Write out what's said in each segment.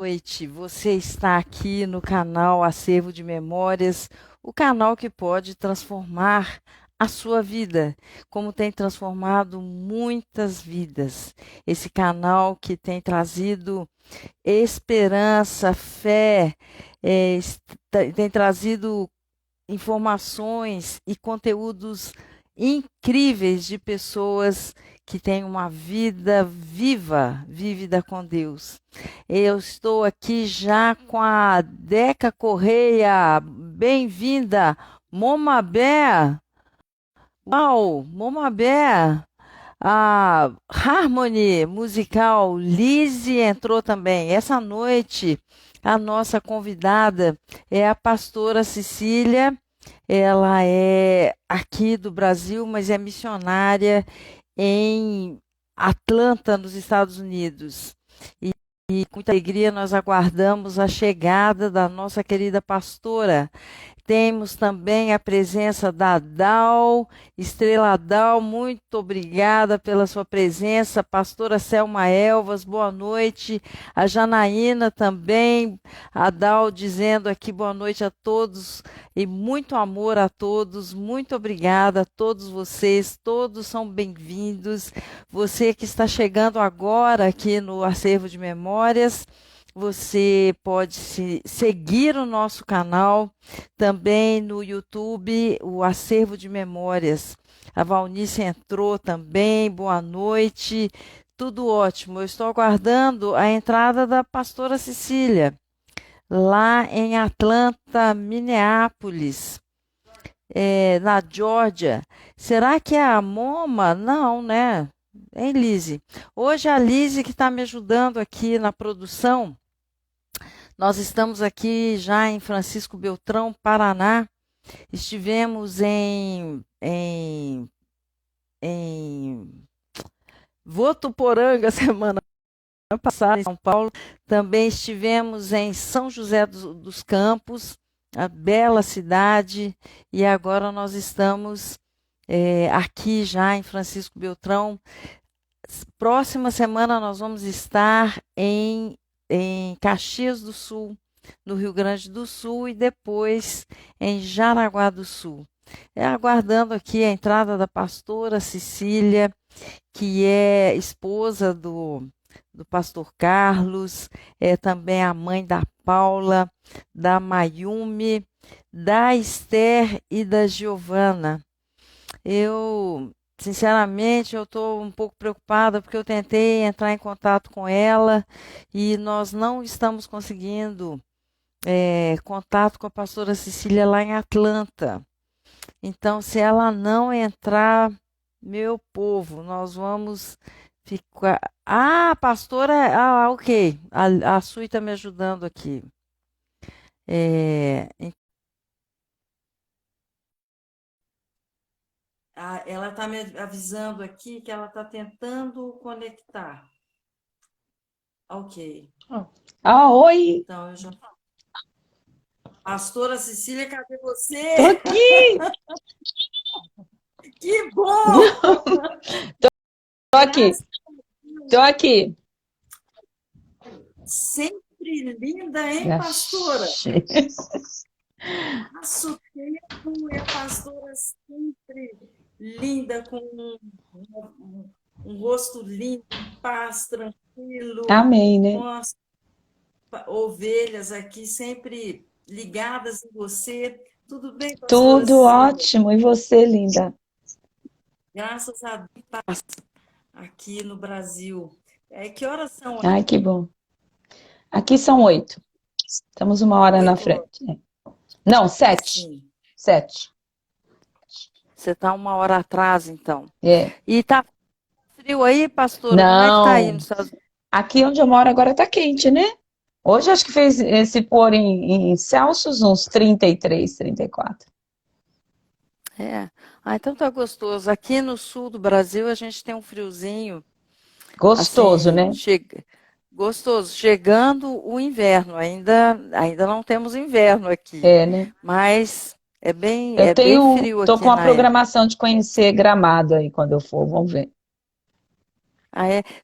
noite. Você está aqui no canal Acervo de Memórias, o canal que pode transformar a sua vida, como tem transformado muitas vidas. Esse canal que tem trazido esperança, fé, tem trazido informações e conteúdos incríveis de pessoas que têm uma vida viva, vívida com Deus. Eu estou aqui já com a Deca Correia. Bem-vinda, Momabé. Uau, Momabé. A Harmony musical, Lizzie entrou também. Essa noite, a nossa convidada é a pastora Cecília. Ela é aqui do Brasil, mas é missionária em Atlanta, nos Estados Unidos. E com muita alegria nós aguardamos a chegada da nossa querida pastora. Temos também a presença da Dal, Estrela Dal, muito obrigada pela sua presença. Pastora Selma Elvas, boa noite. A Janaína também, a Dal dizendo aqui boa noite a todos e muito amor a todos. Muito obrigada a todos vocês, todos são bem-vindos. Você que está chegando agora aqui no Acervo de Memórias, você pode seguir o nosso canal, também no YouTube, o Acervo de Memórias. A Valnice entrou também, boa noite, tudo ótimo. Eu estou aguardando a entrada da pastora Cecília, lá em Atlanta, Minneapolis, na Geórgia. Será que é a Moma? Não, né? Hein, Lise? Hoje é a Lise que está me ajudando aqui na produção. Nós estamos aqui já em Francisco Beltrão, Paraná. Estivemos em Votuporanga semana passada, em São Paulo. Também estivemos em São José dos Campos, a bela cidade. E agora nós estamos aqui já em Francisco Beltrão. Próxima semana nós vamos estar em Caxias do Sul, no Rio Grande do Sul, e depois em Jaraguá do Sul. Aguardando aqui a entrada da pastora Cecília, que é esposa do pastor Carlos, é também a mãe da Paula, da Mayumi, da Esther e da Giovana. Sinceramente, eu estou um pouco preocupada porque eu tentei entrar em contato com ela e nós não estamos conseguindo contato com a pastora Cecília lá em Atlanta. Então, se ela não entrar, meu povo, nós vamos ficar... Ah, pastora... Ah, ok. A Sui está me ajudando aqui. Ela está me avisando aqui que ela está tentando conectar. Ok. Oi! Então, eu já... Pastora Cecília, cadê você? Tô aqui! Que bom! Tô aqui! Tô aqui! Sempre linda, hein, pastora? Passa o tempo e a pastora sempre linda, com um rosto lindo, em paz, tranquilo, Amém, né? com as ovelhas aqui sempre ligadas em você. Tudo bem, pastora Tudo Cecília? ótimo. E você, linda? Graças a Deus, paz aqui no Brasil. Que horas são Ai, aí? que bom. Aqui são 8. Estamos 1 hora na 8 horas. frente. Não, 7. Sim. 7. Você está 1 hora atrás, então. É. E tá frio aí, pastora? Como é que tá aí Não. nos Estados Unidos? Aqui onde eu moro agora tá quente, né? Hoje acho que fez se pôr em Celsius uns 33, 34. Então tá gostoso. Aqui no sul do Brasil a gente tem um friozinho, Gostoso, assim, né? gostoso. Chegando o inverno, ainda não temos inverno aqui, É, né? mas Eu é bem frio tô com aqui a na época. programação de conhecer Gramado aí quando eu for, vamos ver.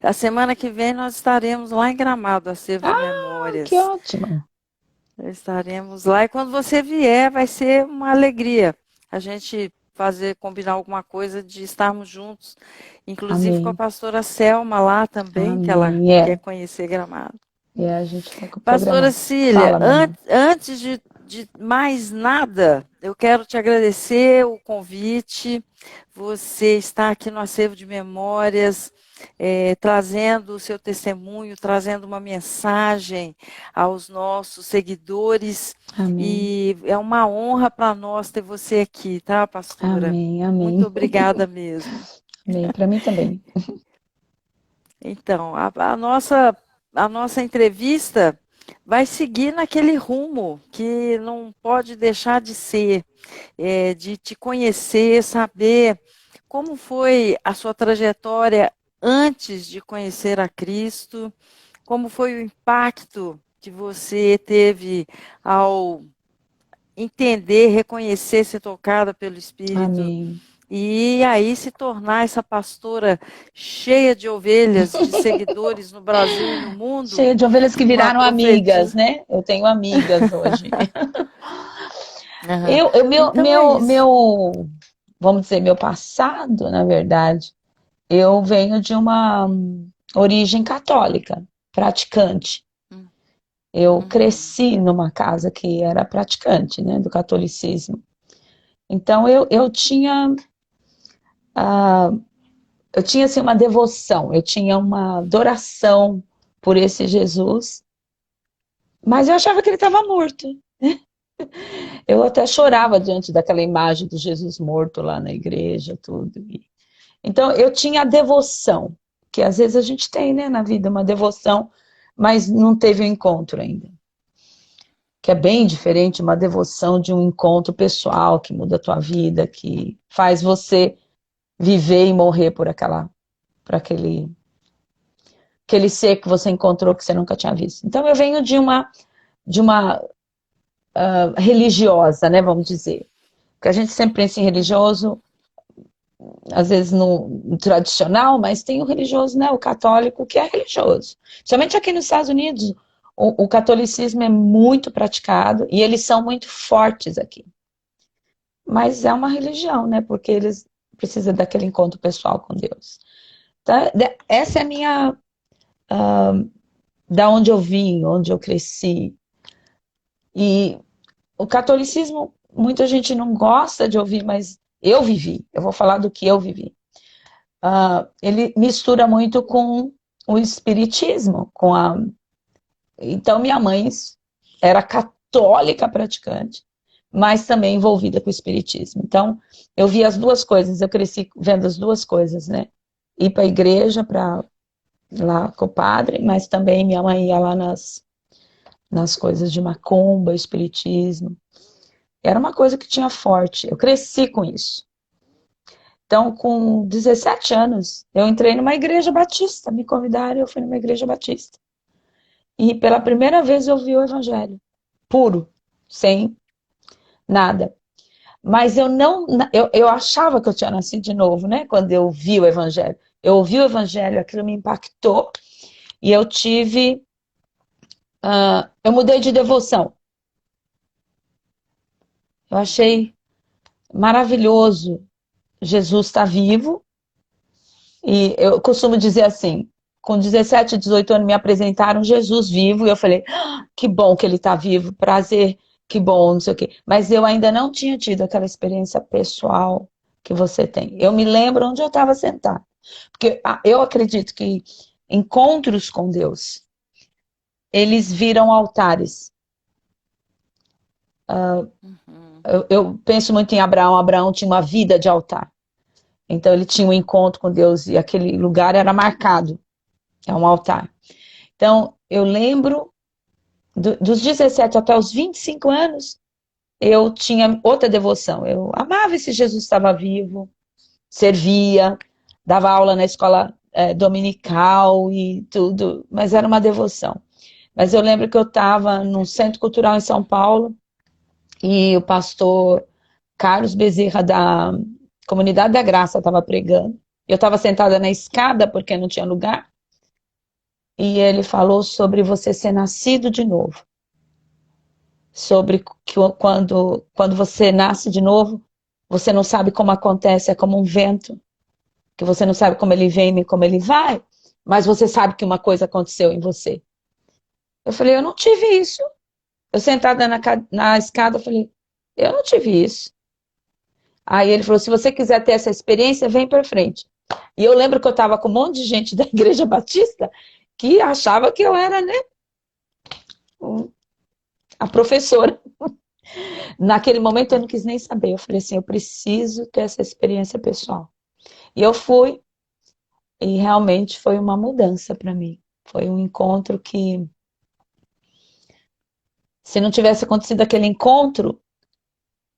A semana que vem nós estaremos lá em Gramado, Acervo de que Memórias. ótimo. Estaremos lá e quando você vier, vai ser uma alegria a gente combinar alguma coisa de estarmos juntos, inclusive com a Amém. pastora Selma lá também, que ela Amém. quer conhecer Gramado. A gente está com o Pastora programa. Cília, Fala, meu amor. antes de mais nada, eu quero te agradecer o convite. Você está aqui no Acervo de Memórias, trazendo o seu testemunho, trazendo uma mensagem aos nossos seguidores. Amém. E é uma honra para nós ter você aqui, tá, pastora? Amém. Muito Amém. obrigada mesmo. Amém. Para mim também. Então, a nossa entrevista vai seguir naquele rumo que não pode deixar de ser, de te conhecer, saber como foi a sua trajetória antes de conhecer a Cristo, como foi o impacto que você teve ao entender, reconhecer, ser tocada pelo Espírito. Amém. E aí se tornar essa pastora cheia de ovelhas, de seguidores no Brasil e no mundo, Cheia de ovelhas que uma viraram amigas, profetisa. né? Eu tenho amigas hoje. Aham. Meu, Então é isso. vamos dizer, meu passado, na verdade, eu venho de uma origem católica, praticante. Eu Uhum. cresci numa casa que era praticante, né, do catolicismo. Então ah, eu tinha assim uma devoção, eu tinha uma adoração por esse Jesus, mas eu achava que ele estava morto. Eu até chorava Uhum. diante daquela imagem do Jesus morto lá na igreja, tudo. Então eu tinha a devoção, que às vezes a gente tem, né, na vida, uma devoção, mas não teve o um encontro ainda. Que é bem diferente uma devoção de um encontro pessoal que muda a tua vida, que faz você viver e morrer por aquele ser que você encontrou que você nunca tinha visto. Então eu venho de uma religiosa, né, vamos dizer. Porque a gente sempre pensa em religioso, às vezes no tradicional, mas tem o religioso, né, o católico, que é religioso. Somente aqui nos Estados Unidos, o catolicismo é muito praticado e eles são muito fortes aqui. Mas é uma religião, né, porque eles precisam daquele encontro pessoal com Deus. Então, essa é a minha, da onde eu vim, onde eu cresci. E o catolicismo, muita gente não gosta de ouvir, mas eu vivi. Eu vou falar do que eu vivi. Ele mistura muito com o espiritismo, então minha mãe era católica praticante, mas também envolvida com o espiritismo. Então eu vi as duas coisas, eu cresci vendo as duas coisas, né? Ir para a igreja, para lá com o padre, mas também minha mãe ia lá nas coisas de macumba, espiritismo. Era uma coisa que tinha forte. Eu cresci com isso. Então, com 17 anos, eu entrei numa igreja batista. Me convidaram e eu fui numa igreja batista. E pela primeira vez eu vi o evangelho. Puro. Sem nada. Mas eu não. Eu achava que eu tinha nascido de novo, né? Quando eu vi o evangelho. Eu ouvi o evangelho, aquilo me impactou. E eu tive. Eu mudei de devoção. Eu achei maravilhoso. Jesus está vivo. E eu costumo dizer assim, com 17, 18 anos me apresentaram Jesus vivo, e eu falei, que bom que ele está vivo, prazer, que bom, não sei o quê. Mas eu ainda não tinha tido aquela experiência pessoal que você tem. Eu me lembro onde eu estava sentada. Porque eu acredito que encontros com Deus, eles viram altares. Uhum. Eu penso muito em Abraão. Abraão tinha uma vida de altar. Então ele tinha um encontro com Deus e aquele lugar era marcado. É um altar. Então, eu lembro dos 17 até os 25 anos, eu tinha outra devoção. Eu amava esse Jesus estava vivo, servia, dava aula na escola dominical e tudo, mas era uma devoção. Mas eu lembro que eu estava num centro cultural em São Paulo e o pastor Carlos Bezerra da Comunidade da Graça estava pregando. Eu estava sentada na escada porque não tinha lugar. e ele falou sobre você ser nascido de novo. Sobre que quando você nasce de novo, você não sabe como acontece, é como um vento, que você não sabe como ele vem nem como ele vai, mas você sabe que uma coisa aconteceu em você. Eu falei, eu não tive isso. Eu sentada na escada, eu falei, eu não tive isso. Aí ele falou, se você quiser ter essa experiência, vem para frente. E eu lembro que eu estava com um monte de gente da Igreja Batista que achava que eu era, né, a professora. Naquele momento eu não quis nem saber. Eu falei assim, eu preciso ter essa experiência pessoal. E eu fui, e realmente foi uma mudança para mim. Foi um encontro que, se não tivesse acontecido aquele encontro,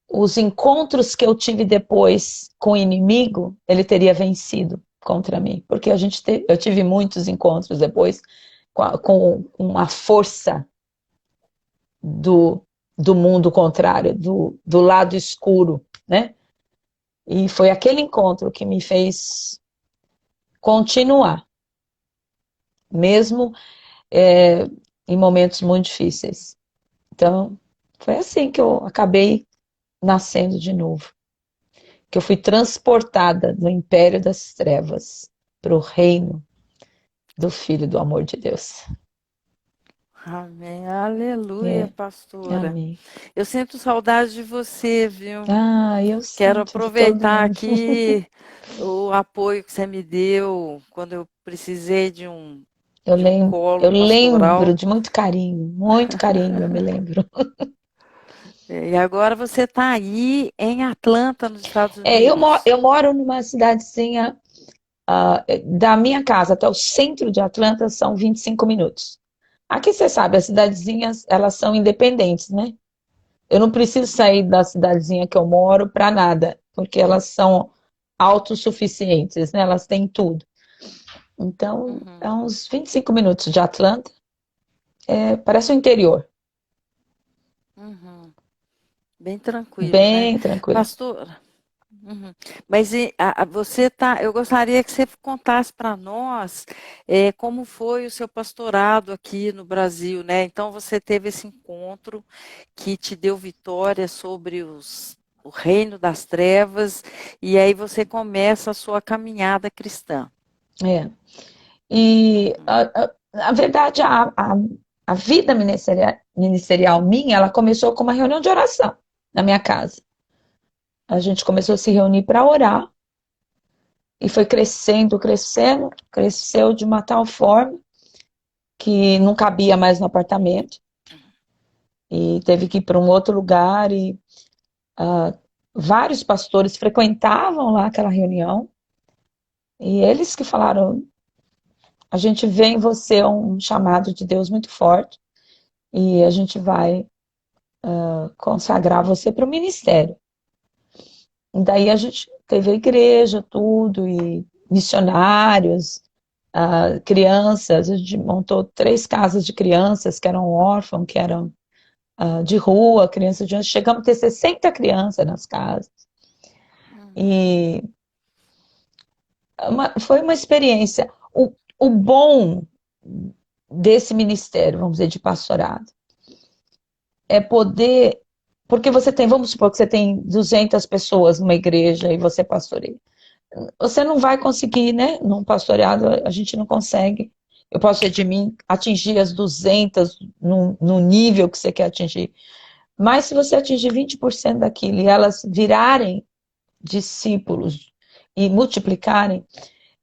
os encontros que eu tive depois com o inimigo, ele teria vencido contra mim. Porque eu tive muitos encontros depois com uma força do, do mundo contrário, do lado escuro, né? E foi aquele encontro que me fez continuar, mesmo em momentos muito difíceis. Então, foi assim que eu acabei nascendo de novo. Que eu fui transportada do império das trevas para o reino do Filho do amor de Deus. Amém. Aleluia, É, pastora. amém. Eu sinto saudade de você, viu? Ah, eu Quero sinto de todo aproveitar mundo. aqui o apoio que você me deu quando eu precisei Eu de um lembro, colo eu lembro pastoral. de muito carinho, eu me lembro. E agora você está aí em Atlanta, nos Estados Unidos. Eu moro numa cidadezinha, da minha casa até o centro de Atlanta são 25 minutos. Aqui você sabe, as cidadezinhas, elas são independentes, né? Eu não preciso sair da cidadezinha que eu moro para nada, porque elas são autossuficientes, né? Elas têm tudo. Então, é Uhum, uns 25 minutos de Atlanta, parece o interior, uhum. Bem tranquilo, né? bem tranquilo. Pastor, uhum. Mas você tá, eu gostaria que você contasse para nós como foi o seu pastorado aqui no Brasil, né? Então você teve esse encontro que te deu vitória sobre o reino das trevas, e aí você começa a sua caminhada cristã. É. E Uhum, a verdade, a vida ministerial minha, ela começou com uma reunião de oração na minha casa. A gente começou a se reunir para orar e foi crescendo, crescendo, cresceu de uma tal forma que não cabia mais no apartamento e teve que ir para um outro lugar e ah, vários pastores frequentavam lá aquela reunião e eles que falaram, a gente vê em você um chamado de Deus muito forte e a gente vai consagrar você para o ministério. E daí a gente teve a igreja, tudo, e missionários, crianças, a gente montou 3 casas de crianças que eram órfãos, que eram de rua, crianças de... Chegamos a ter 60 crianças nas casas. uhum, E foi uma experiência. O bom desse ministério, vamos dizer, de pastorado, é poder... Porque você tem, vamos supor que você tem 200 pessoas numa igreja e você pastoreia. Você não vai conseguir, né? Num pastoreado, a gente não consegue. Eu posso ser de mim, atingir as 200 no nível que você quer atingir. Mas se você atingir 20% daquilo e elas virarem discípulos e multiplicarem,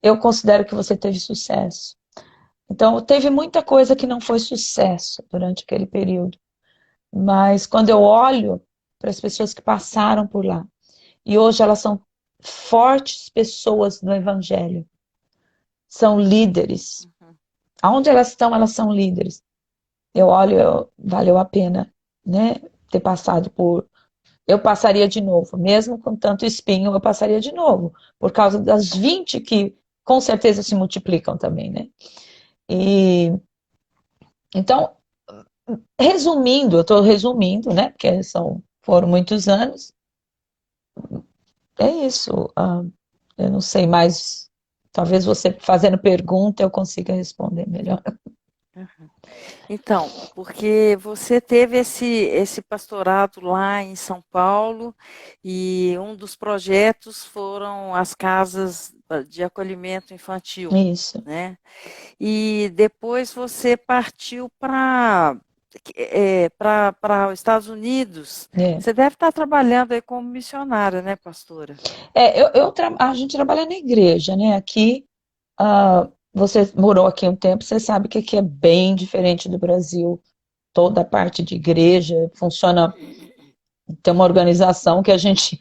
eu considero que você teve sucesso. Então, teve muita coisa que não foi sucesso durante aquele período. Mas quando eu olho para as pessoas que passaram por lá, e hoje elas são fortes pessoas no Evangelho, são líderes. uhum. Aonde elas estão, elas são líderes. Eu olho, valeu a pena, né? Ter passado por. Eu passaria de novo, mesmo com tanto espinho, eu passaria de novo, por causa das 20 que com certeza se multiplicam também, né? E então, resumindo, eu estou resumindo, né? Porque foram muitos anos. É isso. Eu não sei mais. Talvez você fazendo pergunta eu consiga responder melhor. Então, porque você teve esse pastorado lá em São Paulo e um dos projetos foram as casas de acolhimento infantil, Isso. né? E depois você partiu para os Estados Unidos. É. Você deve estar trabalhando aí como missionária, né, pastora? A gente trabalha na igreja, né? Aqui, você morou aqui um tempo, você sabe que aqui é bem diferente do Brasil. Toda a parte de igreja funciona, tem uma organização que a gente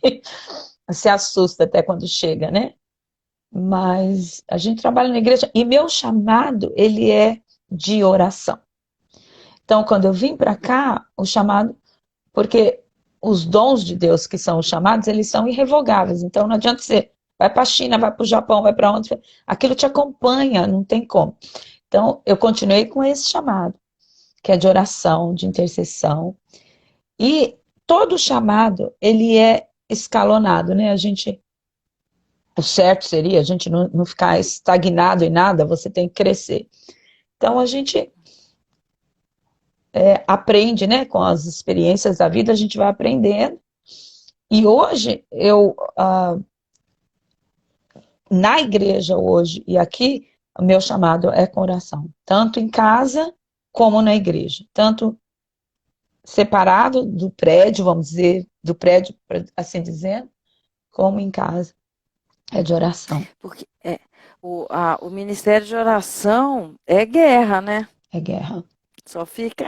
se assusta até quando chega, né? Mas a gente trabalha na igreja e meu chamado, ele é de oração. Então, quando eu vim para cá, o chamado, porque os dons de Deus que são os chamados, eles são irrevogáveis. Então, não adianta você vai para a China, vai para o Japão, vai para onde, aquilo te acompanha, não tem como. Então, eu continuei com esse chamado, que é de oração, de intercessão. E todo chamado, ele é escalonado, né? O certo seria a gente não ficar estagnado em nada, você tem que crescer. Então, a gente aprende, né? Com as experiências da vida, a gente vai aprendendo. E hoje, na igreja hoje e aqui, o meu chamado é com oração. Tanto em casa, como na igreja. Tanto separado do prédio, vamos dizer, do prédio, assim dizendo, como em casa. É de oração. Porque o Ministério de Oração é guerra, né? É guerra. Só fica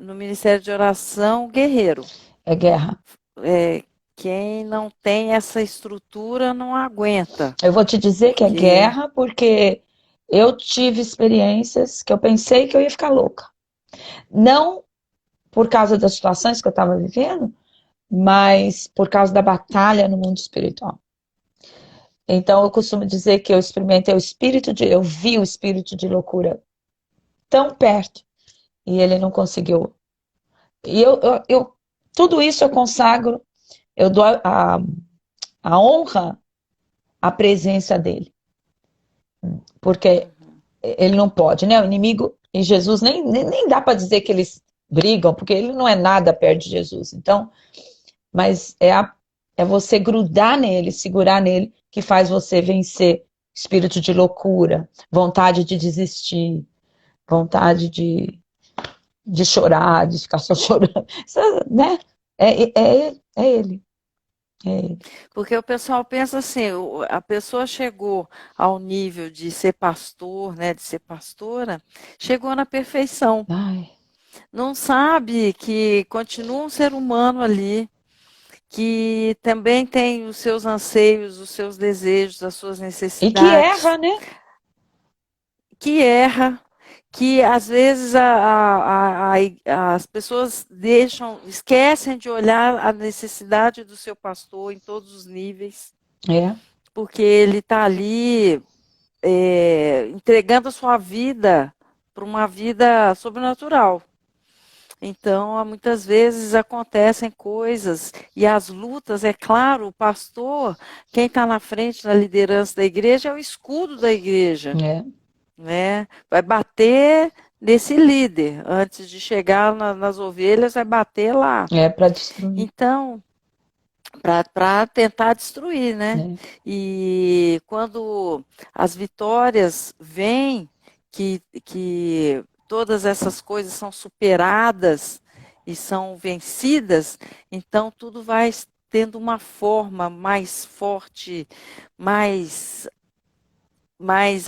no Ministério de Oração guerreiro. É guerra. É, quem não tem essa estrutura não aguenta, Eu vou te dizer que é porque guerra porque eu tive experiências que eu pensei que eu ia ficar louca. Não por causa das situações que eu estava vivendo, mas por causa da batalha no mundo espiritual. Então eu costumo dizer que eu experimentei eu vi o espírito de loucura tão perto e ele não conseguiu. E tudo isso eu consagro, eu dou a honra à presença dele, porque ele não pode, né? O inimigo e Jesus nem dá para dizer que eles brigam, porque ele não é nada perto de Jesus. Então, mas é você grudar nele, segurar nele, que faz você vencer espírito de loucura, vontade de desistir, vontade de chorar, de ficar só chorando, isso, né? É ele. É ele. porque o pessoal pensa assim, a pessoa chegou ao nível de ser pastor, né, de ser pastora, chegou na perfeição. Ai. Não sabe que continua um ser humano ali, que também tem os seus anseios, os seus desejos, as suas E que necessidades, erra, né? que erra, que às vezes as pessoas esquecem de olhar a necessidade do seu pastor em todos os níveis, É. porque ele está ali entregando a sua vida para uma vida sobrenatural. Então, muitas vezes acontecem coisas e as lutas, é claro, o pastor, quem está na frente, na liderança da igreja, é o escudo da igreja, É. né? Vai bater nesse líder, antes de chegar nas ovelhas, vai bater lá. É para destruir. Então, para tentar destruir, né? É. E quando as vitórias vêm, que todas essas coisas são superadas e são vencidas, então tudo vai tendo uma forma mais forte, mais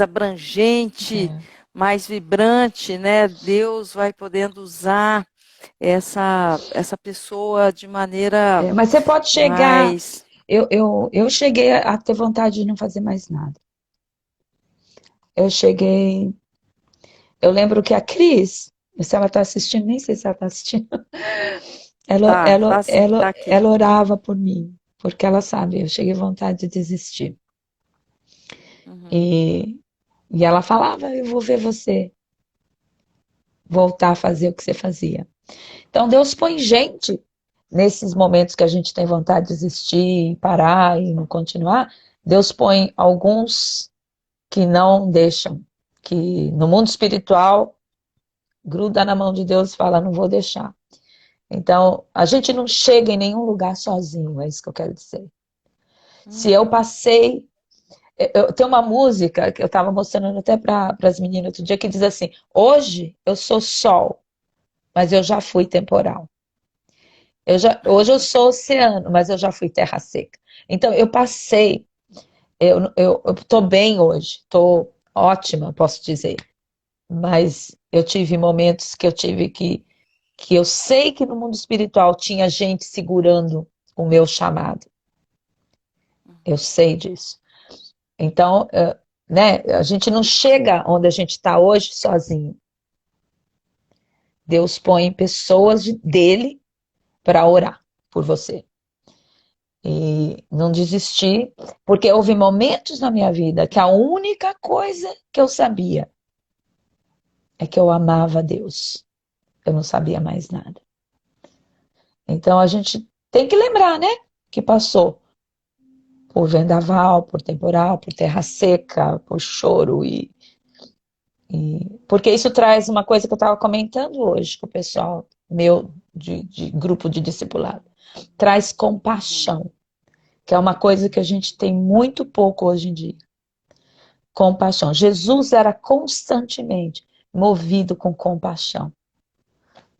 abrangente, É. mais vibrante, né? Deus vai podendo usar essa pessoa de maneira Mas você pode chegar. mais. Eu cheguei a ter vontade de não fazer mais nada. Eu cheguei. Eu lembro que a Cris, se ela está assistindo, nem sei se ela está assistindo, ela, Tá ela, sim, tá ela, aqui. ela orava por mim, porque ela sabe, eu cheguei à vontade de desistir. Uhum. E ela falava, eu vou ver você voltar a fazer o que você fazia. Então Deus põe gente nesses momentos que a gente tem vontade de desistir, parar e não continuar. Deus põe alguns que não deixam, que no mundo espiritual gruda na mão de Deus e fala, não vou deixar. Então, a gente não chega em nenhum lugar sozinho, é isso que eu quero dizer. Se eu Uhum. passei. Eu tenho uma música que eu estava mostrando até para as meninas outro dia que diz assim: hoje eu sou sol, mas eu já fui temporal. Hoje eu sou oceano, mas eu já fui terra seca. Então eu passei, eu estou bem hoje, estou ótima, posso dizer. Mas eu tive momentos que eu tive que eu sei que no mundo espiritual tinha gente segurando o meu chamado. Eu sei disso. Então, né, a gente não chega onde a gente está hoje sozinho. Deus põe pessoas dele para orar por você. E não desistir, porque houve momentos na minha vida que a única coisa que eu sabia é que eu amava a Deus. Eu não sabia mais nada. Então a gente tem que lembrar, né? Que passou por vendaval, por temporal, por terra seca, por choro porque isso traz uma coisa que eu estava comentando hoje com o pessoal meu de grupo de discipulado. Traz Uhum. compaixão, que é uma coisa que a gente tem muito pouco hoje em dia. Compaixão. Jesus era constantemente movido com compaixão,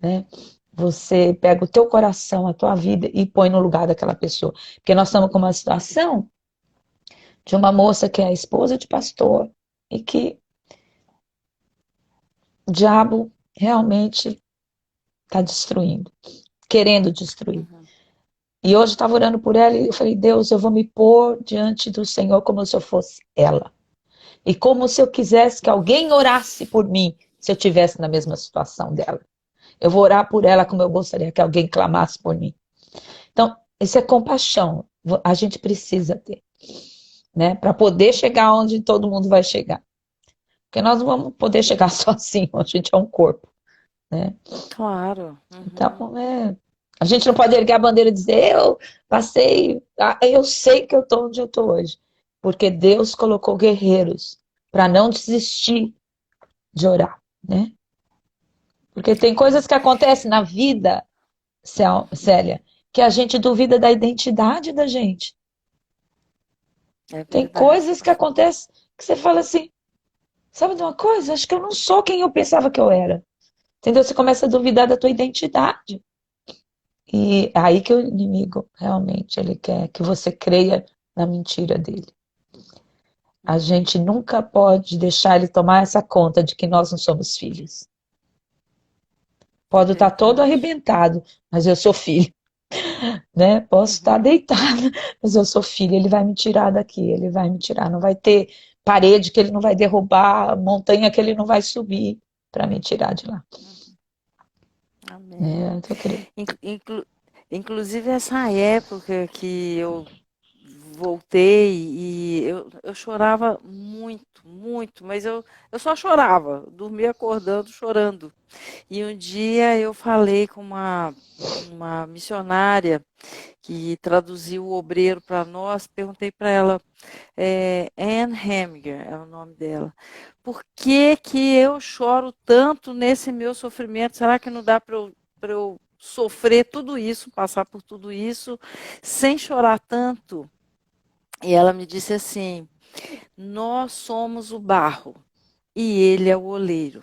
né? Você pega o teu coração, a tua vida e põe no lugar daquela pessoa. Porque nós estamos com uma situação de uma moça que é a esposa de pastor e que o diabo realmente está destruindo, querendo destruir. Uhum. E hoje eu estava orando por ela e eu falei, Deus, eu vou me pôr diante do Senhor como se eu fosse ela. E como se eu quisesse que alguém orasse por mim, se eu tivesse na mesma situação dela. Eu vou orar por ela como eu gostaria que alguém clamasse por mim. Então, isso é compaixão. A gente precisa ter, né? Para poder chegar onde todo mundo vai chegar. Porque nós não vamos poder chegar sozinho, a gente é um corpo, né? Claro. Uhum. Então, a gente não pode erguer a bandeira e dizer, eu passei, eu sei que eu estou onde eu estou hoje. Porque Deus colocou guerreiros para não desistir de orar, né? Porque tem É, coisas que acontecem na vida, Célia, que a gente duvida da identidade da gente. é Tem verdade, coisas que pastor. acontecem que você fala assim, sabe de uma coisa? Acho que eu não sou quem eu pensava que eu era. Entendeu? Você começa a duvidar da tua identidade. E é aí que o inimigo realmente ele quer que você creia na mentira dele. A Uhum. gente nunca pode deixar ele tomar essa conta de que nós não somos filhos. É Pode estar todo verdade. arrebentado, mas eu sou filho, né? Posso estar Uhum. deitada, mas eu sou filho. Ele vai me tirar daqui, ele vai me tirar. Não vai ter parede que ele não vai derrubar, montanha que ele não vai subir para me tirar de lá. Uhum. Amém. Né? Então, eu queria... Inclu- inclu- Inclusive essa época que eu voltei e eu chorava muito, muito, mas eu só chorava, dormia acordando, chorando. E um dia eu falei com uma missionária que traduziu o obreiro para nós, perguntei para ela, Anne Heminger é o nome dela, por que que eu choro tanto nesse meu sofrimento? Será que não dá para eu sofrer tudo isso, passar por tudo isso, sem chorar tanto? E ela me disse assim: nós somos o barro e ele é o oleiro.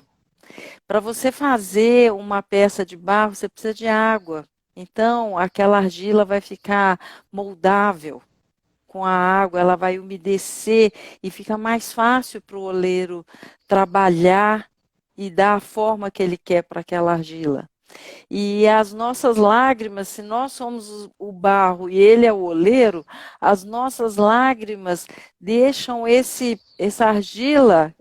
Para você fazer uma peça de barro, você precisa de água. Então, aquela argila vai ficar moldável com a água, ela vai umedecer e fica mais fácil para o oleiro trabalhar e dar a forma que ele quer para aquela argila. E as nossas lágrimas, se nós somos o barro e ele é o oleiro, as nossas lágrimas deixam essa argila,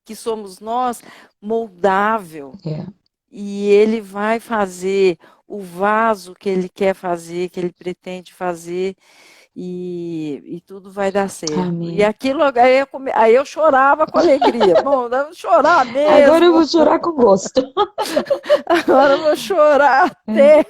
que somos nós, moldável. é. E ele vai fazer o vaso que ele quer fazer, que ele pretende fazer, e tudo vai dar certo. E Amém. aquilo, aí eu chorava com alegria. Bom, eu vou chorar Agora eu mesmo, vou chorar com gosto. agora eu vou chorar É, até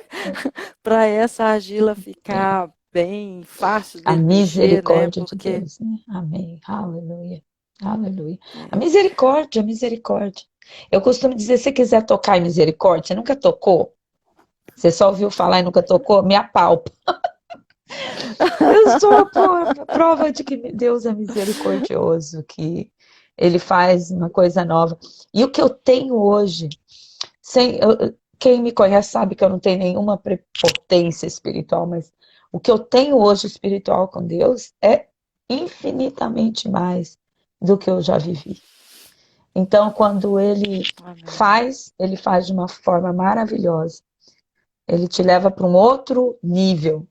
para essa argila ficar. bem fácil A dele mexer, né? misericórdia de Porque Deus, né? Amém. Aleluia. Aleluia. A é, misericórdia, a misericórdia. Eu costumo dizer, se quiser tocar em misericórdia, você nunca tocou? Você só ouviu falar e nunca tocou? Me apalpa. Eu sou a prova de que Deus é misericordioso, que Ele faz uma coisa nova. E o que eu tenho hoje, quem me conhece sabe que eu não tenho nenhuma prepotência espiritual, mas o que eu tenho hoje espiritual com Deus é infinitamente mais do que eu já vivi. Então, quando amém. Ele faz de uma forma maravilhosa. Ele te leva para um outro nível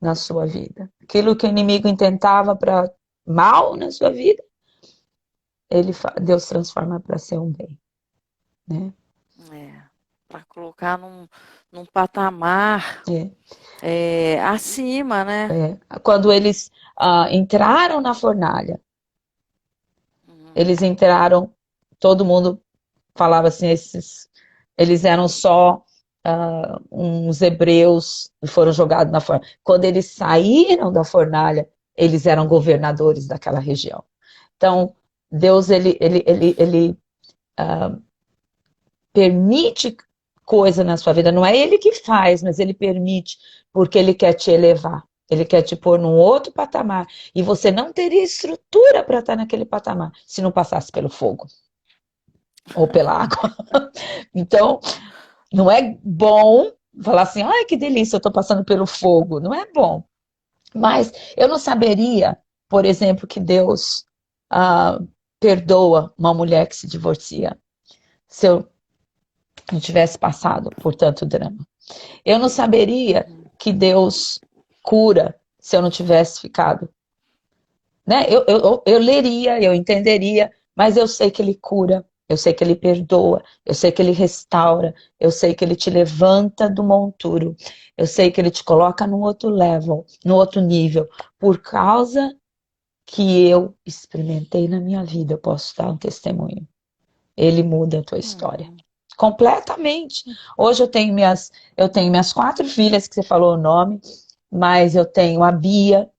na sua vida. Aquilo que o inimigo intentava para mal na sua vida, Deus transforma para ser um bem, né? É, para colocar num patamar É, acima, né? Quando eles entraram na fornalha, Uhum. eles entraram, todo mundo falava assim, eles eram só uns hebreus e foram jogados na fornalha. Quando eles saíram da fornalha, eles eram governadores daquela região. Então, Deus, ele permite coisa na sua vida. Não é ele que faz, mas ele permite, porque ele quer te elevar. Ele quer te pôr num outro patamar. E você não teria estrutura para estar naquele patamar se não passasse pelo fogo ou pela água. Então, não é bom falar assim, ai que delícia, eu estou passando pelo fogo. Não é bom. Mas eu não saberia, por exemplo, que Deus ah, perdoa uma mulher que se divorcia se eu não tivesse passado por tanto drama. Eu não saberia Uhum. que Deus cura se eu não tivesse ficado. Né? Eu leria, eu entenderia, mas eu sei que Ele cura, eu sei que Ele perdoa, eu sei que Ele restaura, eu sei que Ele te levanta do monturo, eu sei que Ele te coloca num outro level, no outro nível, por causa que eu experimentei na minha vida, eu posso dar um testemunho. Ele muda a tua história. Uhum. Completamente. Hoje eu tenho minhas 4 filhas, que você falou o nome, mas eu tenho a Bia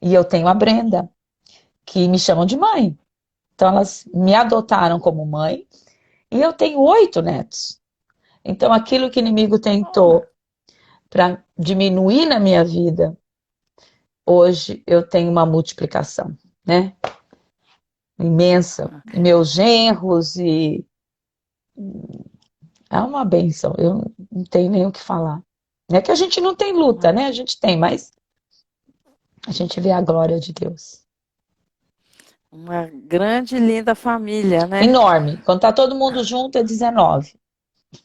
e eu tenho a Brenda, que me chamam de mãe. Então elas me adotaram como mãe e eu tenho 8 netos. Então aquilo que o inimigo Oh, tentou para diminuir na minha vida, hoje eu tenho uma multiplicação, né? Imensa. E meus genros e é uma benção. Eu não tenho nem o que falar. Não é que a gente não tem luta, né? A gente tem, mas a gente vê a glória de Deus. uma grande e linda família, né? Enorme. Quando tá todo mundo junto é 19.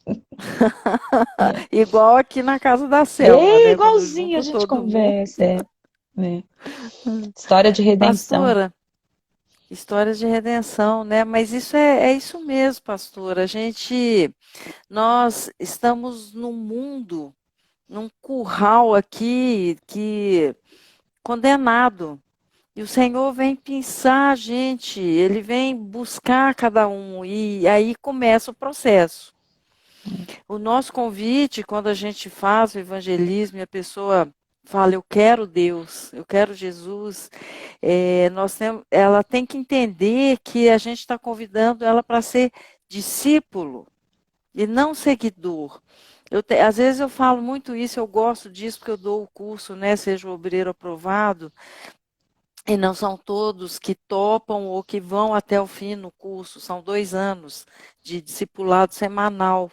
É, Igual aqui na casa da Selma, né? Quando igualzinho a junta gente todo mundo. conversa. É. História de redenção. Pastora, histórias de redenção, né? Mas isso é isso mesmo, pastora. Nós estamos num mundo, num curral aqui que condenado. E o Senhor vem pensar a gente, Ele vem buscar cada um, e aí começa o processo. O nosso convite, quando a gente faz o evangelismo e a pessoa fala, eu quero Deus, eu quero Jesus, ela tem que entender que a gente está convidando ela para ser discípulo e não seguidor. Às vezes eu falo muito isso, eu gosto disso, porque eu dou o curso, né? Seja o obreiro aprovado. E não são todos que topam ou que vão até o fim no curso, são 2 anos de discipulado semanal.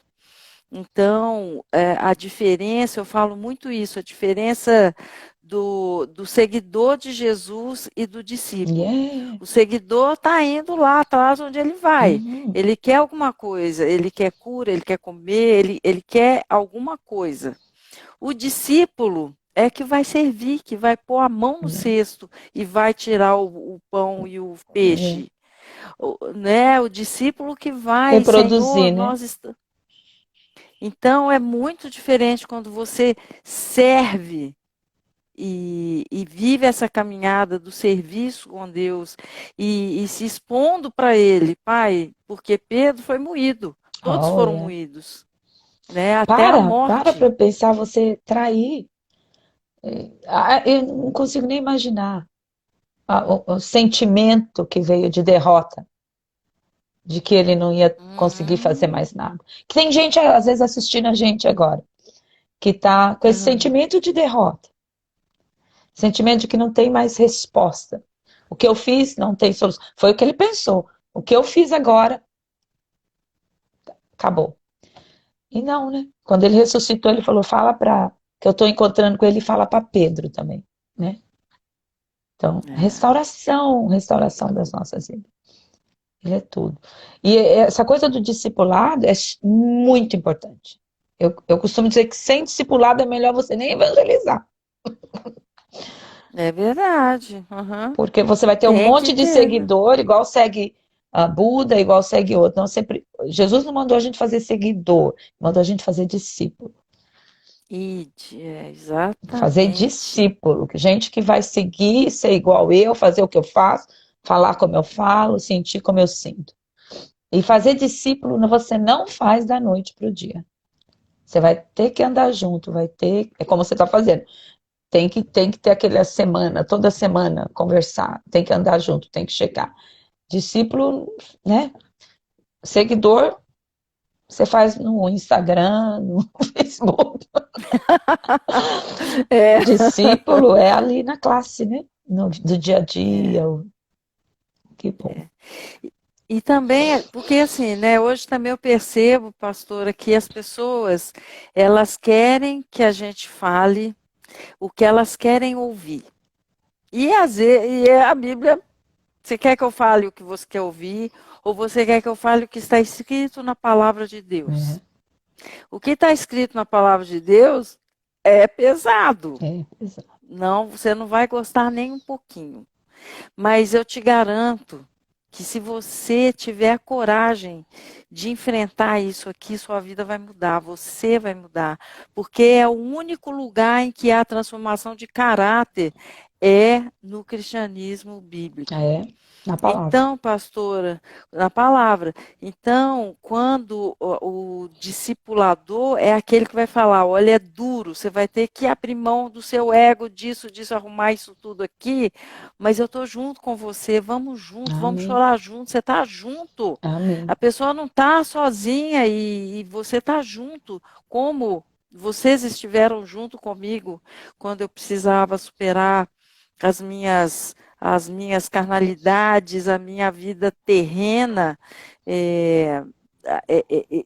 Então, a diferença, eu falo muito isso, a diferença do seguidor de Jesus e do discípulo. Yeah. O seguidor está indo lá atrás onde ele vai. Uhum. Ele quer alguma coisa, ele quer cura, ele quer comer, ele quer alguma coisa. O discípulo é que vai servir, que vai pôr a mão no Yeah. cesto e vai tirar o pão e o Yeah. peixe. Né? O discípulo que vai, Senhor, Reproduzir, né? Então é muito diferente quando você serve e vive essa caminhada do serviço com Deus e se expondo para Ele, Pai, porque Pedro foi moído, todos Oh, foram yeah. moídos, né? Até a Para morte. pensar você trair. Eu não consigo nem imaginar o sentimento que veio de derrota, de que ele não ia conseguir fazer Hum, mais nada. Que tem gente, às vezes, assistindo a gente agora, que está com esse aham. sentimento de derrota, sentimento de que não tem mais resposta. O que eu fiz não tem solução. Foi o que ele pensou. O que eu fiz agora, acabou. E não, né? Quando ele ressuscitou, ele falou: fala para que eu estou encontrando com ele, e fala para Pedro também, né? Então, É, restauração, restauração das nossas vidas. Ele é tudo. E essa coisa do discipulado é muito importante. Eu costumo dizer que sem discipulado é melhor você nem evangelizar. é verdade. Aham. Porque você vai ter um Tem que monte de ter, né? seguidor, igual segue a Buda, igual segue outro. Não, sempre, Jesus não mandou a gente fazer seguidor, mandou a gente fazer discípulo. Fazer Exatamente. discípulo, gente que vai seguir, ser igual eu, fazer o que eu faço, falar como eu falo, sentir como eu sinto. E fazer discípulo você não faz da noite para o dia. Você vai ter que andar junto, vai ter. É como você está fazendo. Tem que ter aquela semana, toda semana, conversar, tem que andar junto, tem que chegar. Discípulo, né? Seguidor, você faz no Instagram, no Facebook. É, Discípulo é ali na classe, né? Do dia a dia. é. Que bom. E também, porque assim, né, hoje também eu percebo, pastora, que as pessoas, elas querem que a gente fale o que elas querem ouvir. E, e a Bíblia, você quer que eu fale o que você quer ouvir, ou você quer que eu fale o que está escrito na palavra de Deus? O que está escrito na palavra de Deus é pesado. Exato. Não, você não vai gostar nem um pouquinho. Mas eu te garanto que se você tiver a coragem de enfrentar isso aqui, sua vida vai mudar, você vai mudar, porque é o único lugar em que há transformação de caráter é no cristianismo bíblico. É, na palavra. Então, pastora, na palavra, então, quando o discipulador é aquele que vai falar, olha, é duro, você vai ter que abrir mão do seu ego, disso, arrumar isso tudo aqui, mas eu estou junto com você, vamos junto, vamos Amém. chorar junto, você está junto. Amém. A pessoa não está sozinha e você está junto, como vocês estiveram junto comigo quando eu precisava superar as minhas carnalidades, a minha vida terrena, é,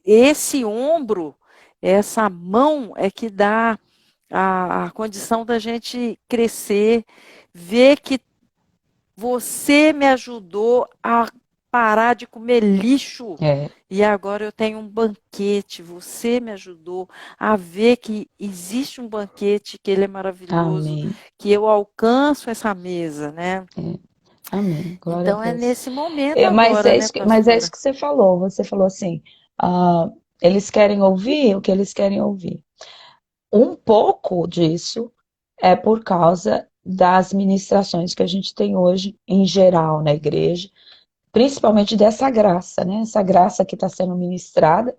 esse ombro, essa mão é que dá a condição da gente crescer, ver que você me ajudou a parar de comer lixo. É. E agora eu tenho um banquete. Você me ajudou a ver que existe um banquete, que ele é maravilhoso, Amém. que eu alcanço essa mesa, né? É. Amém. Glória a Então é Deus. nesse momento Mas agora, é né, isso pastora? que você falou. Você falou assim: eles querem ouvir o que eles querem ouvir. Um pouco disso é por causa das ministrações que a gente tem hoje, em geral, na igreja, principalmente dessa graça, né? Essa graça que está sendo ministrada,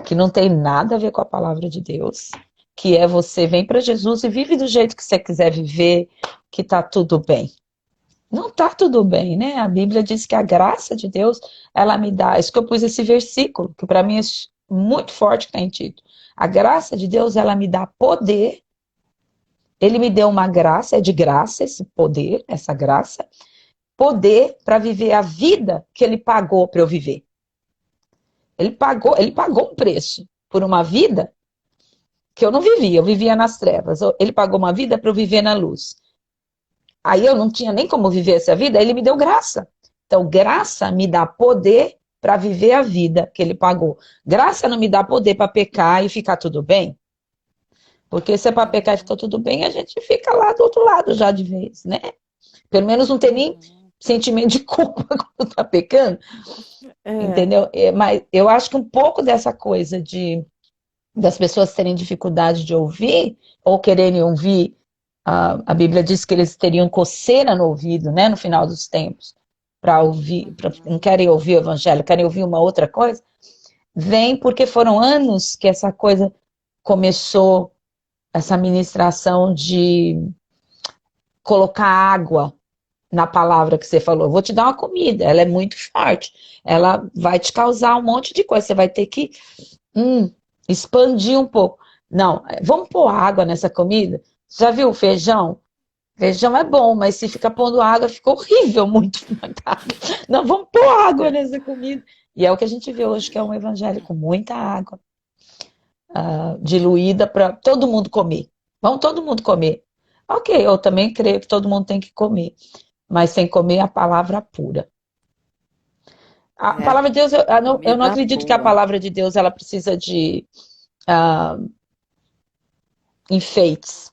que não tem nada a ver com a palavra de Deus, que é você vem para Jesus e vive do jeito que você quiser viver, que tá tudo bem. Não tá tudo bem, né? A Bíblia diz que a graça de Deus, ela me dá. Isso que eu pus esse versículo, que para mim é muito forte que está em Tito. A graça de Deus, ela me dá poder. Ele me deu uma graça, é de graça esse poder, essa graça, poder para viver a vida que ele pagou para eu viver. Ele pagou um preço por uma vida que eu vivia nas trevas. Ele pagou uma vida para eu viver na luz. Aí eu não tinha nem como viver essa vida, aí ele me deu graça. Então, graça me dá poder para viver a vida que ele pagou. Graça não me dá poder para pecar e ficar tudo bem. Porque se é para pecar e ficar tudo bem, a gente fica lá do outro lado já de vez, né? Pelo menos não tem nem Uhum. sentimento de culpa quando tá pecando, É. entendeu? Mas eu acho que um pouco dessa coisa de das pessoas terem dificuldade de ouvir ou quererem ouvir, a Bíblia diz que eles teriam coceira no ouvido, né, no final dos tempos, para ouvir, não querem ouvir o evangelho, querem ouvir uma outra coisa, vem porque foram anos que essa coisa começou essa ministração de colocar água na palavra que você falou. Eu vou te dar uma comida, ela é muito forte. Ela vai te causar um monte de coisa. Você vai ter que expandir um pouco. Não, vamos pôr água nessa comida? Já viu o feijão? Feijão é bom, mas se ficar pondo água, fica horrível, muito muita água. Não, vamos pôr água nessa comida. E é o que a gente vê hoje, que é um evangelho com muita água, diluída para todo mundo comer. Vamos todo mundo comer. Ok, eu também creio que todo mundo tem que comer, mas sem comer a palavra pura. A É, palavra de Deus, eu não comida acredito que a boa. palavra de Deus ela precisa de enfeites.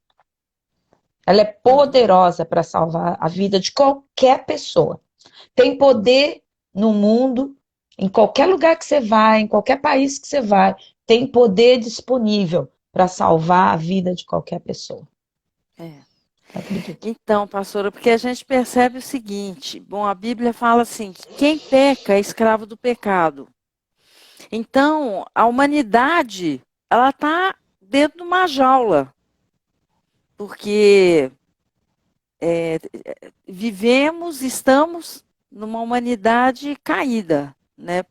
Ela é Uhum. poderosa para salvar a vida de qualquer pessoa. Tem poder no mundo, em qualquer lugar que você vai, em qualquer país que você vai, tem poder disponível para salvar a vida de qualquer pessoa. É. Eu acredito. Então, pastora, porque a gente percebe o seguinte: bom, a Bíblia fala assim, que quem peca é escravo do pecado. Então, a humanidade, ela está dentro de uma jaula, porque estamos numa humanidade caída, né?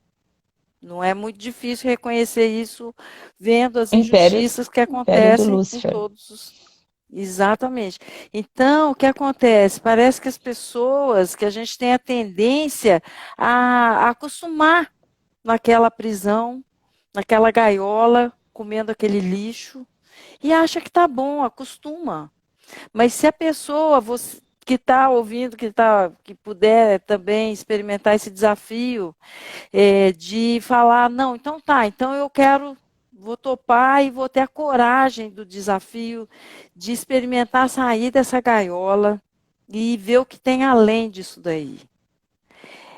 Não é muito difícil reconhecer isso vendo as Império, injustiças que Império do acontecem em Lúcifer. todos os. Exatamente. Então, o que acontece? Parece que as pessoas, que a gente tem a tendência a acostumar naquela prisão, naquela gaiola, comendo aquele lixo, e acha que tá bom, acostuma. Mas se a pessoa que está ouvindo, que puder também experimentar esse desafio, de falar, não, então tá, então eu quero, vou topar e vou ter a coragem do desafio de experimentar sair dessa gaiola e ver o que tem além disso daí.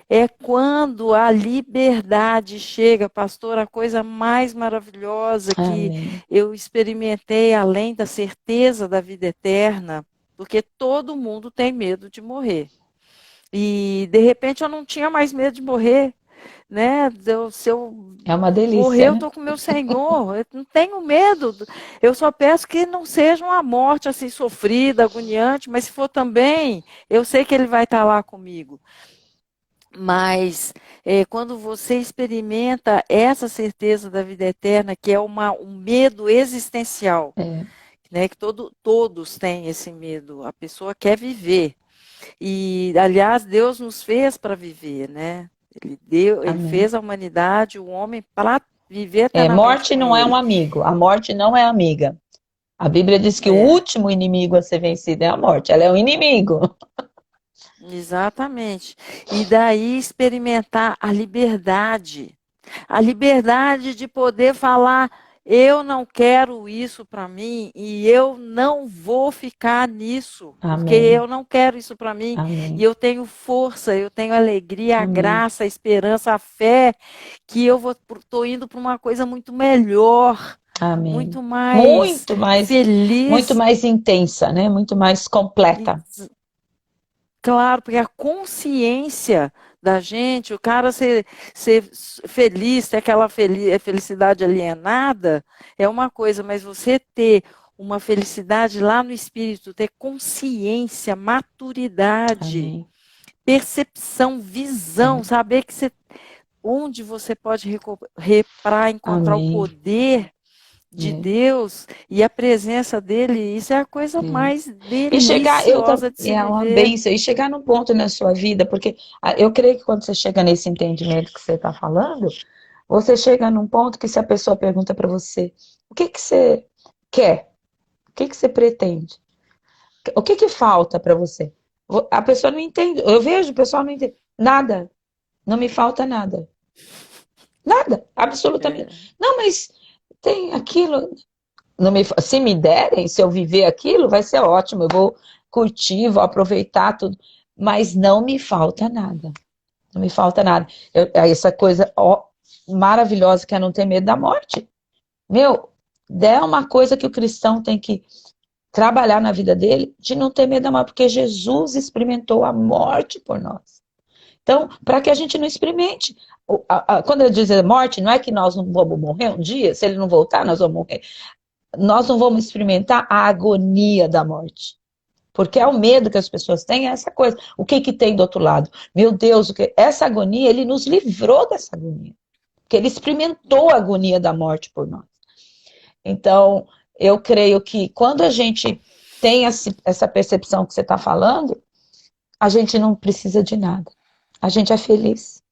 É quando a liberdade chega, pastor, a coisa mais maravilhosa que Amém. eu experimentei, além da certeza da vida eterna, porque todo mundo tem medo de morrer. E, de repente, eu não tinha mais medo de morrer, né? Se eu É uma morrer, delícia, eu né? estou com o meu Senhor, eu não tenho medo. Eu só peço que não seja uma morte assim sofrida, agoniante, mas se for também, eu sei que Ele vai estar lá comigo. Mas quando você experimenta essa certeza da vida eterna, que é um medo existencial, É, né, que todos têm esse medo, a pessoa quer viver. E, aliás, Deus nos fez para viver, né? Ele amém. fez a humanidade, o homem, para viver eternamente Morte com não é um ele. amigo. A morte não é amiga. A Bíblia diz que o É, último inimigo a ser vencido é a morte. Ela é um inimigo. exatamente. E daí experimentar a liberdade de poder falar, eu não quero isso para mim e eu não vou ficar nisso, porque Amém. eu não quero isso para mim e Amém. eu tenho força, eu tenho alegria, a Amém. graça, a esperança, a fé que eu estou indo para uma coisa muito melhor, Amém. muito mais Muito mais, muito feliz. mais intensa, né? Muito mais completa. Claro, porque a consciência da gente, o cara ser feliz, ter aquela felicidade alienada, é uma coisa, mas você ter uma felicidade lá no espírito, ter consciência, maturidade, Amém. percepção, visão, É. saber que onde você pode para encontrar o Amém. poder de É. Deus e a presença dele, isso é a coisa É. mais E chegar, deliciosa de se é uma viver. bênção, e chegar num ponto na sua vida, porque eu creio que quando você chega nesse entendimento que você está falando, você chega num ponto que se a pessoa pergunta para você, o que que você quer? O que que você pretende? O que que falta para você? A pessoa não entende, eu vejo o pessoal não entende, nada, não me falta nada. Nada, absolutamente. É. Não, mas tem aquilo, não me, se me derem, se eu viver aquilo, vai ser ótimo, eu vou curtir, vou aproveitar tudo, mas não me falta nada. Não me falta nada. Essa coisa maravilhosa que é não ter medo da morte. Meu, é uma coisa que o cristão tem que trabalhar na vida dele, de não ter medo da morte, porque Jesus experimentou a morte por nós. Então, para que a gente não experimente. Quando eu dizer morte, não é que nós não vamos morrer um dia, se ele não voltar, nós vamos morrer. nós não vamos experimentar a agonia da morte. Porque é o medo que as pessoas têm, é essa coisa. O que que tem do outro lado? Meu Deus, essa agonia, ele nos livrou dessa agonia. Porque ele experimentou a agonia da morte por nós. Então, eu creio que quando a gente tem essa percepção que você está falando, a gente não precisa de nada. A gente é feliz.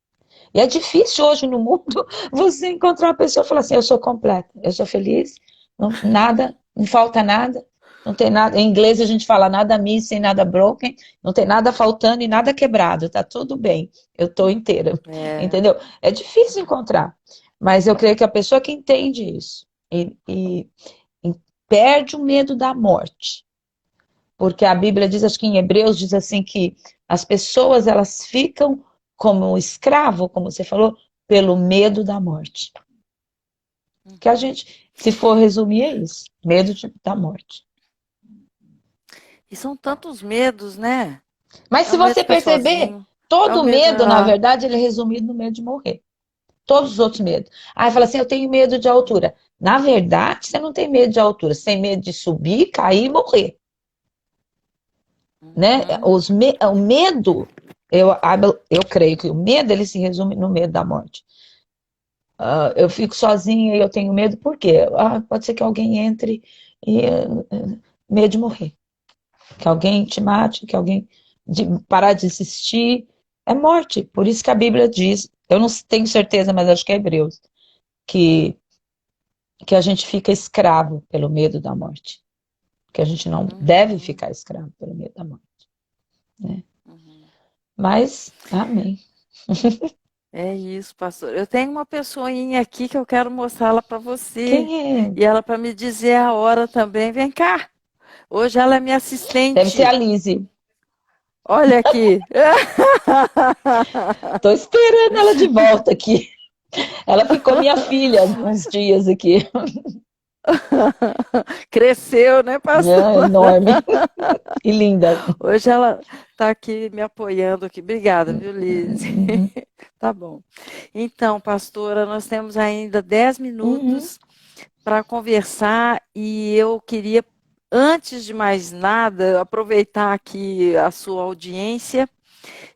E é difícil hoje no mundo você encontrar uma pessoa e falar assim, eu sou completa, eu sou feliz, nada, não falta nada, não tem nada. Em inglês a gente fala nada missing, nada broken, não tem nada faltando e nada quebrado, tá tudo bem, eu tô inteira, É. entendeu? É difícil encontrar, mas eu creio que a pessoa que entende isso e perde o medo da morte, porque a Bíblia diz, acho que em Hebreus diz assim que as pessoas elas ficam como escravo, como você falou, pelo medo da morte. Que a gente, se for resumir, é isso, medo da morte. E são tantos medos, né? Mas É o se medo de você ficar perceber, sozinho, é o todo medo de... medo, na verdade, ele é resumido no medo de morrer. Todos os outros medos. Aí fala assim, eu tenho medo de altura. Na verdade, você não tem medo de altura, você tem medo de subir, cair e morrer. Né? Uhum. O medo, eu creio que o medo ele se resume no medo da morte. Eu fico sozinha e eu tenho medo, por quê? Pode ser que alguém entre e medo de morrer. Que alguém te mate, que alguém parar de existir. É morte. Por isso que a Bíblia diz, eu não tenho certeza, mas acho que é Hebreus, que, que a gente fica escravo pelo medo da morte. Que a gente não deve Uhum. ficar escravo pelo medo da morte. Né? Uhum. Mas, amém. É isso, pastor. Eu tenho uma pessoinha aqui que eu quero mostrá-la para você. Quem é? E ela para me dizer a hora também. Vem cá. Hoje ela é minha Deve ser a assistente. Lizzie. Olha aqui. Tô esperando ela de volta aqui. Ela ficou minha filha uns dias aqui. Cresceu, né, pastor? É, enorme e linda. Hoje ela está aqui me apoiando aqui. Obrigada, viu, Liz? Uhum, Tá bom. Então, pastora, nós temos ainda 10 uhum. minutos para conversar e eu queria, antes de mais nada, aproveitar aqui a sua audiência,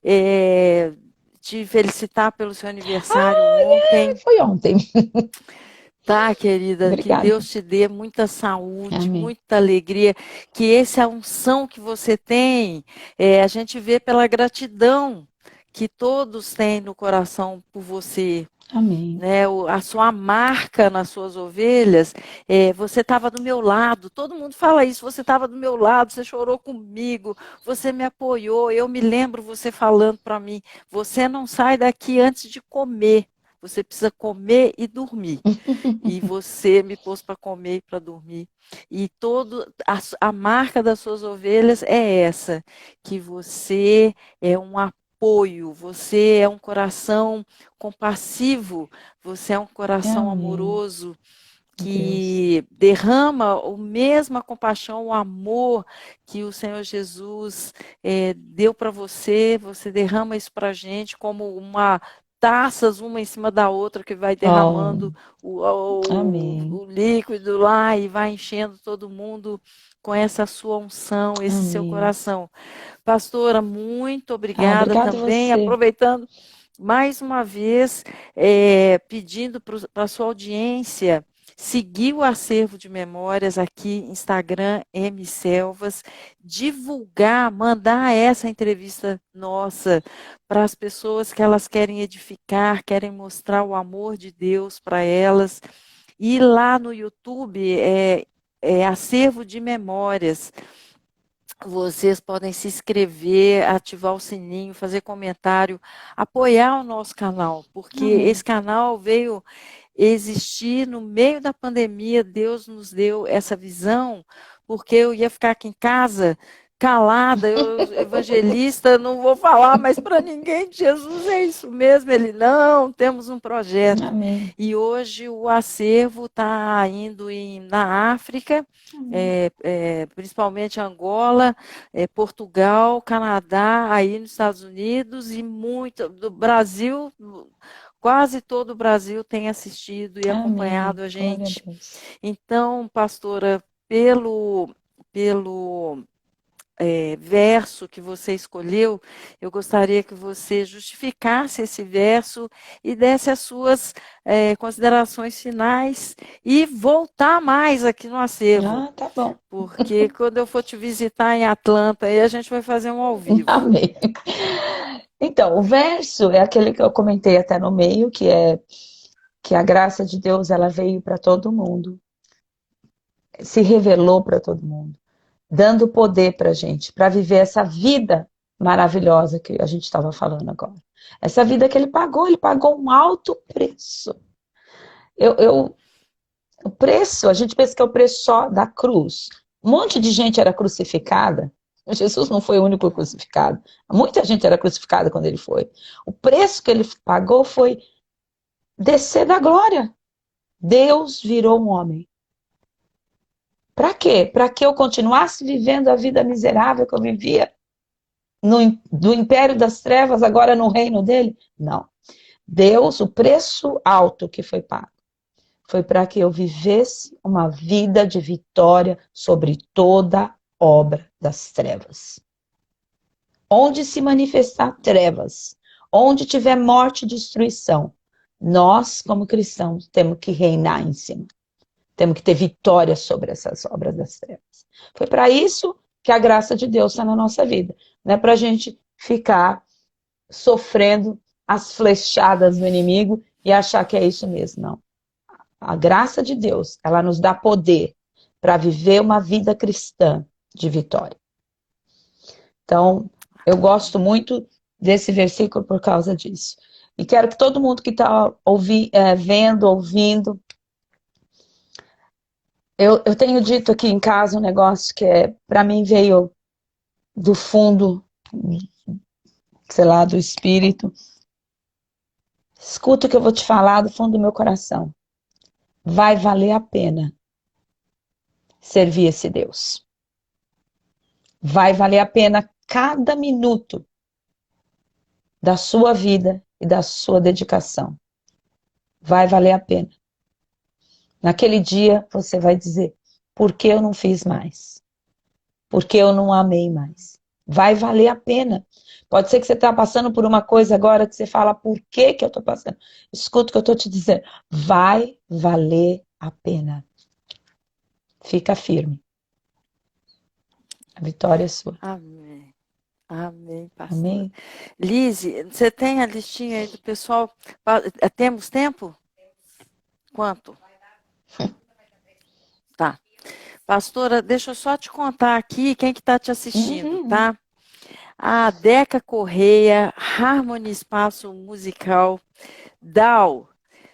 é, te felicitar pelo seu aniversário ontem. Foi ontem. Tá, querida, que Obrigada. Deus te dê muita saúde, Amém. muita alegria, que essa unção que você tem, a gente vê pela gratidão que todos têm no coração por você, Amém. né? A sua marca nas suas ovelhas, você estava do meu lado, todo mundo fala isso, você estava do meu lado, você chorou comigo, você me apoiou, eu me lembro você falando para mim, você não sai daqui antes de comer, você precisa comer e dormir. E você me pôs para comer e para dormir. E a marca das suas ovelhas é essa, que você é um apoio, você é um coração compassivo, você é um coração Amém. amoroso Deus. que derrama o mesma compaixão, o amor que o Senhor Jesus deu para você, você derrama isso para a gente como uma taças uma em cima da outra que vai Oh, derramando o amém. líquido lá e vai enchendo todo mundo com essa sua unção, esse seu Amém. coração. Pastora, muito obrigada Obrigada a também, você. aproveitando mais uma vez, pedindo para a sua audiência seguir o acervo de memórias aqui, Instagram, M Selvas, divulgar, mandar essa entrevista nossa para as pessoas que elas querem edificar, querem mostrar o amor de Deus para elas. E lá no YouTube é acervo de memórias. Vocês podem se inscrever, ativar o sininho, fazer comentário, apoiar o nosso canal, porque Amém. esse canal veio existir no meio da pandemia. Deus nos deu essa visão, porque eu ia ficar aqui em casa calada, eu evangelista, não vou falar mais para ninguém de Jesus, é isso mesmo. Ele, não, temos um projeto. Amém. E hoje o acervo está indo na África, Amém. principalmente Angola, Portugal, Canadá, aí nos Estados Unidos e muito do Brasil, quase todo o Brasil tem assistido e acompanhado Amém. a Glória a gente. Deus. Então, pastora, pelo verso que você escolheu, eu gostaria que você justificasse esse verso e desse as suas considerações finais e voltar mais aqui no acervo, Ah, tá bom. porque quando eu for te visitar em Atlanta, aí a gente vai fazer um ao vivo. Amém. Então, o verso é aquele que eu comentei até no meio, que é que a graça de Deus ela veio para todo mundo, se revelou para todo mundo, dando poder para a gente, para viver essa vida maravilhosa que a gente estava falando agora. Essa vida que ele pagou um alto preço. O preço, a gente pensa que é o preço só da cruz. Um monte de gente era crucificada. Jesus não foi o único crucificado. Muita gente era crucificada quando ele foi. O preço que ele pagou foi descer da glória. Deus virou um homem. Para quê? Para que eu continuasse vivendo a vida miserável que eu vivia do império das trevas, agora no reino dele? Não. Deus, o preço alto que foi pago, foi para que eu vivesse uma vida de vitória sobre toda obra das trevas. Onde se manifestar trevas, onde tiver morte e destruição, nós, como cristãos, temos que reinar em cima. Temos que ter vitória sobre essas obras das trevas. Foi para isso que a graça de Deus está na nossa vida. Não é para a gente ficar sofrendo as flechadas do inimigo e achar que é isso mesmo, não. A graça de Deus, ela nos dá poder para viver uma vida cristã de vitória. Então, eu gosto muito desse versículo por causa disso. E quero que todo mundo que está vendo, ouvindo, eu tenho dito aqui em casa um negócio que para mim veio do fundo, sei lá, do espírito. Escuta o que eu vou te falar do fundo do meu coração. Vai valer a pena servir esse Deus. Vai valer a pena cada minuto da sua vida e da sua dedicação. Vai valer a pena. Naquele dia você vai dizer, por que eu não fiz mais? Por que eu não amei mais? Vai valer a pena. Pode ser que você está passando por uma coisa agora que você fala, por que que eu estou passando? Escuta o que eu estou te dizendo. Vai valer a pena. Fica firme. A vitória é sua. Amém. Amém, pastora. Amém? Lise, você tem a listinha aí do pessoal? Temos tempo? Quanto? Tá. Pastora, deixa eu só te contar aqui quem que está te assistindo, tá? A Deca Correia, Harmony Espaço Musical, Dal,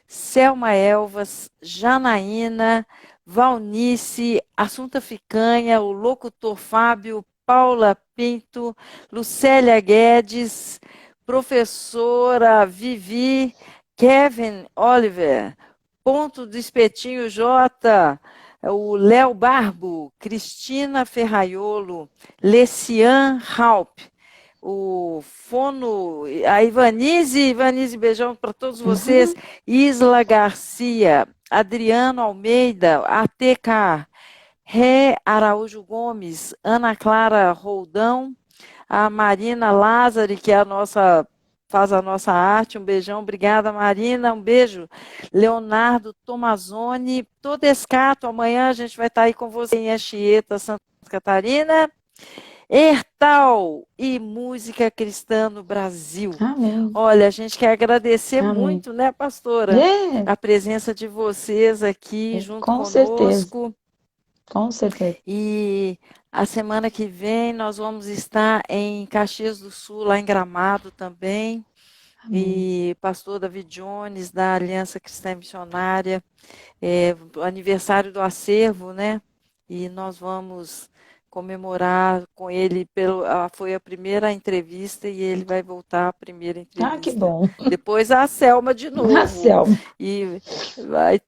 Selma Elvas, Janaína, Valnice, Assunta Ficanha, o locutor Fábio, Paula Pinto, Lucélia Guedes, professora Vivi, Kevin Oliver, Ponto do Espetinho J, o Léo Barbo, Cristina Ferraiolo, Lecian Halp, o Fono, a Ivanise, beijão para todos vocês, Isla Garcia, Adriano Almeida, ATK, Ré Araújo Gomes, Ana Clara Roldão, a Marina Lázari, que é faz a nossa arte, um beijão, obrigada Marina, um beijo, Leonardo Tomazoni, Todescato, amanhã a gente vai estar aí com você em Anchieta, Santa Catarina, Hertal e música cristã no Brasil. Amém. Olha, a gente quer agradecer Amém. muito, né, pastora? A presença de vocês aqui junto com conosco. Certeza. Com certeza. E a semana que vem nós vamos estar em Caxias do Sul, lá em Gramado também. Amém. E pastor David Jones, da Aliança Cristã Missionária, o aniversário do acervo, né? E nós vamos comemorar com ele, foi a primeira entrevista e ele vai voltar à primeira entrevista. Ah, que bom. Depois a Selma de novo. A Selma. E vai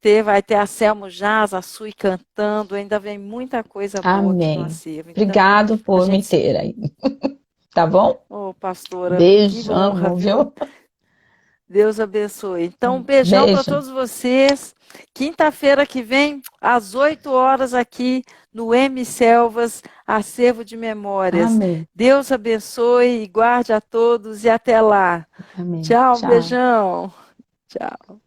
ter a Selma Jazz, a Sui cantando, ainda vem muita coisa boa aqui no acervo. Então, obrigado por me ter aí. Tá bom? Ô, pastora, beijo, que honra, viu? Deus abençoe. Então, um beijão para Beijo. todos vocês. Quinta-feira que vem, às 8 horas, aqui no M Selvas, Acervo de Memórias. Amém. Deus abençoe e guarde a todos e até lá. Amém. Tchau, um Tchau. beijão. Tchau.